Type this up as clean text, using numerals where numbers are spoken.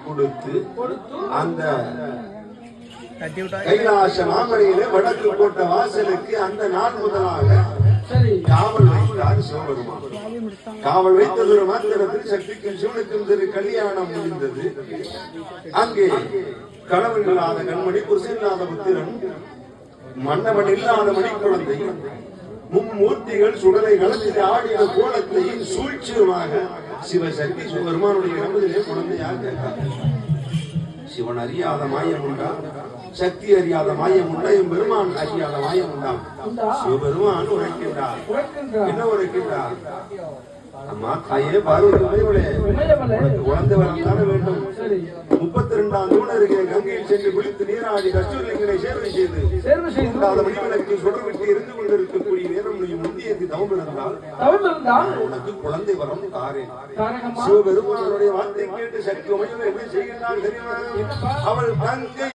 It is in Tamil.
கொடுத்து அந்த கைலாச மாமலையிலே வடக்கு கோட்ட வாசலுக்கு அந்த நாள் முதலாக காவல் வைத்தார் சிவபெருமான். காவல் வைத்தது ஒரு மாத்திரத்தில் சக்திக்கும் சிவனுக்கும் திரு கல்யாணம் முடிந்தது. அங்கே கணவன் இல்லாத கண்மணி, புருஷன் இல்லாத புத்திரன், மன்னவன் இல்லாத மணிக்குழந்தை, மும்மூர்த்திகள் சுடலை களத்தில் ஆடிய கோலத்தையும் சூழ்ச்சியுமாக சிவசக்தி சிவபெருமானுடைய இடத்திலே குழந்தையாக சிவன் அறியாத மாயம் உண்டா, சக்தி அறியாத மாயம் உண்டா, என் பெருமான் அறியாத மாயம் உண்டா? சிவபெருமான் உரைக்கின்றார். என்ன உரைக்கின்றார்? அம்மா தாயே பார்வதி, குழந்தை வரத்தான வேண்டும். 32ஆம் தூண் இருக்கிற கங்கையில் சென்று குளித்து நீராடி கஸ்தூரிலிங்கனை சேர்வை செய்து மணிவிளக்கு சுடர்விட்டு இருந்து கொண்டிருக்கக்கூடிய நேரம் நீ முந்தியது தவம் இருந்தால் உனக்கு குழந்தை வரம் தாரேன். சிவபெருமானுடைய வார்த்தை கேட்டு சக்தி உமையில் என்ன செய்கின்றார் தெரியுமா? அவள் தங்கை